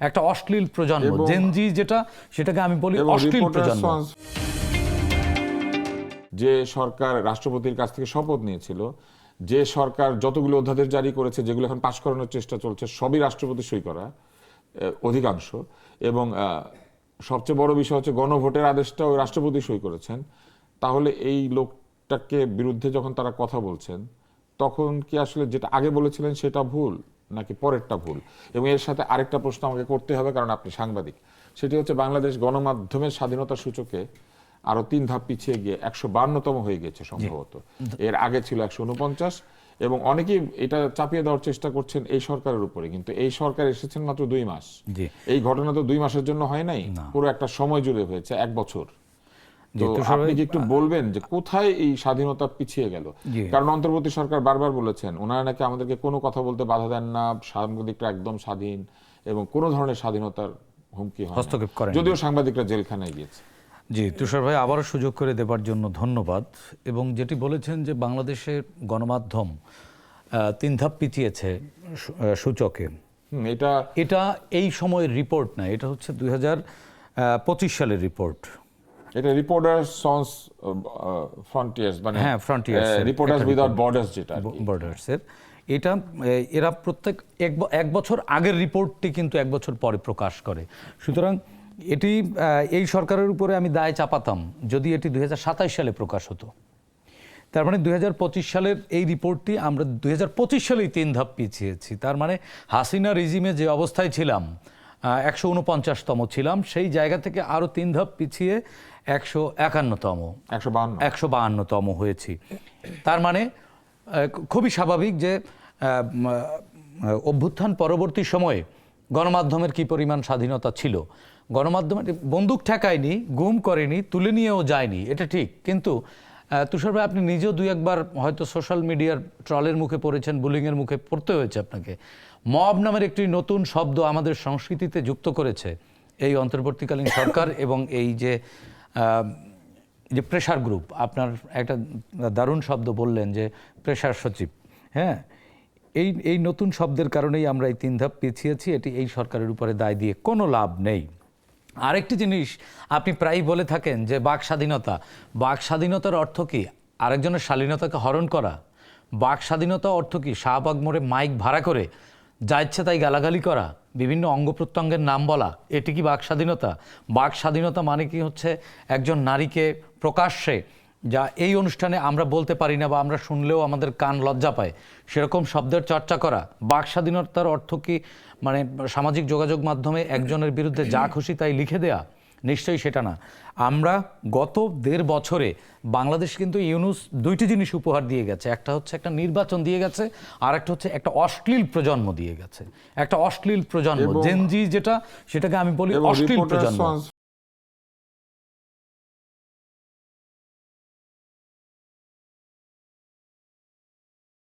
একটা অশ্লীল প্রজন্ম, জেনজি যেটা, সেটাকে আমি বলি অশ্লীল প্রজন্ম। যে সরকার রাষ্ট্রপতির কাছ থেকে শপথ নিয়েছিল, যে সরকার যতগুলো অধ্যাদেশ জারি করেছে, যেগুলো এখন পাশ করানোর চেষ্টা চলছে, সবই রাষ্ট্রপতি সই করা অধিকাংশ, এবং সবচেয়ে বড় বিষয় হচ্ছে গণভোটের আদেশটাও রাষ্ট্রপতি সই করেছেন। তাহলে এই লোকটাকে বিরুদ্ধে যখন তারা কথা বলছেন, তখন কি আসলে যেটা আগে বলেছিলেন সেটা ভুল নাকি পরেরটা ভুল? এবং এর সাথে আরেকটা প্রশ্ন আমাকে করতে হবে, কারণ আপনি সাংবাদিক, সেটি হচ্ছে বাংলাদেশ গণমাধ্যমের স্বাধীনতা সূচকে আরো 3 ধাপ পিছিয়ে গিয়ে 152তম হয়ে গেছে সম্ভবত। এর আগে ছিল 149, এবং অনেকেই এটা চাপিয়ে দেওয়ার চেষ্টা করছেন এই সরকারের উপরে, কিন্তু এই সরকার এসেছেন মাত্র 2 মাস। এই ঘটনা তো 2 মাসের জন্য হয় নাই, পুরো একটা সময় জুড়ে হয়েছে, 1 বছর। তো আপনি কি একটু বলবেন যে কোথায় এই স্বাধীনতা পিছিয়ে গেল? কারণ অন্তর্বর্তী সরকার বারবার বলেছেন ওনারা নাকি আমাদেরকে কোনো কথা বলতে বাধা দেন না, সাংবাদিকরা একদম স্বাধীন এবং কোনো ধরনের স্বাধীনতার হুমকি হয় না, যদিও সাংবাদিকরা জেলখানায় গিয়েছে। জি, তুষার ভাই, আবারও সুযোগ করে দেবার জন্য ধন্যবাদ। এবং যেটি বলেছেন যে বাংলাদেশের গণমাধ্যম 3 ধাপ পিছিয়েছে সূচকে, এটা এই সময়ের রিপোর্ট না, এটা হচ্ছে 2025 সালের রিপোর্ট। এটা রিপোর্টার্স সন্স ফ্রন্টিয়ার্স, মানে হ্যাঁ, ফ্রন্টিয়ার্স, রিপোর্টার্স উইদাউট বর্ডার্স, যেটা বর্ডার্সের। এটা এরা প্রত্যেক এক বছর আগের রিপোর্টটি কিন্তু 1 বছর পরে প্রকাশ করে। সুতরাং এটি এই সরকারের উপরে আমি দায় চাপাতাম যদি এটি 2027 সালে প্রকাশ হতো। তার মানে 2025 সালের এই রিপোর্টটি আমরা 2025 সালেই 3 ধাপ পিছিয়েছি। তার মানে হাসিনা রেজিমে যে অবস্থায় ছিলাম, 149তম ছিলাম, সেই জায়গা থেকে আরও 3 ধাপ পিছিয়ে 151তম হয়েছি। তার মানে খুবই স্বাভাবিক যে অভ্যুত্থান পরবর্তী সময়ে গণমাধ্যমের কি পরিমাণ স্বাধীনতা ছিল। গণমাধ্যমে বন্দুক ঠেকায়নি, গুম করেনি, তুলে নিয়েও যায়নি, এটা ঠিক। কিন্তু তুষার ভাই, আপনি নিজেও 2-1 বার হয়তো সোশ্যাল মিডিয়ার ট্রলের মুখে পড়েছেন, বুলিংয়ের মুখে পড়তে হয়েছে আপনাকে। মব নামের একটি নতুন শব্দ আমাদের সংস্কৃতিতে যুক্ত করেছে এই অন্তর্বর্তীকালীন সরকার এবং এই যে প্রেশার গ্রুপ। আপনার একটা দারুণ শব্দ বললেন যে প্রেশার সচিব। হ্যাঁ, এই নতুন শব্দের কারণেই আমরা এই 3 ধাপ পিছিয়েছি। এটি এই সরকারের উপরে দায় দিয়ে কোনো লাভ নেই। আরেকটি জিনিস আপনি প্রায়ই বলে থাকেন যে বাক স্বাধীনতার অর্থ কি? আরেকজনের শালীনতাকে হরণ করা? বাক স্বাধীনতা অর্থ কি? শাহবাগ মোড়ে মাইক ভাড়া করে যা ইচ্ছে তাই গালাগালি করা, বিভিন্ন অঙ্গ প্রত্যঙ্গের নাম বলা, এটি কি বাক স্বাধীনতা? বাক স্বাধীনতা মানে কি হচ্ছে একজন নারীকে প্রকাশ্যে, যা এই অনুষ্ঠানে আমরা বলতে পারি না বা আমরা শুনলেও আমাদের কান লজ্জা পায়, সেরকম শব্দের চর্চা করা? বাক স্বাধীনতার অর্থ কি মানে সামাজিক যোগাযোগ মাধ্যমে একজনের বিরুদ্ধে যা খুশি তাই লিখে দেয়া? নিশ্চয়ই সেটা না। আমরা গত 1.5 বছরে বাংলাদেশ কিন্তু ইউনূস 2টি জিনিস উপহার দিয়ে গেছে। একটা হচ্ছে একটা নির্বাচন দিয়ে গেছে, আর একটা হচ্ছে একটা অশ্লীল প্রজন্ম দিয়ে গেছে। একটা অশ্লীল প্রজন্ম, জেনজি যেটা, সেটাকে আমি বলি অশ্লীল প্রজন্ম।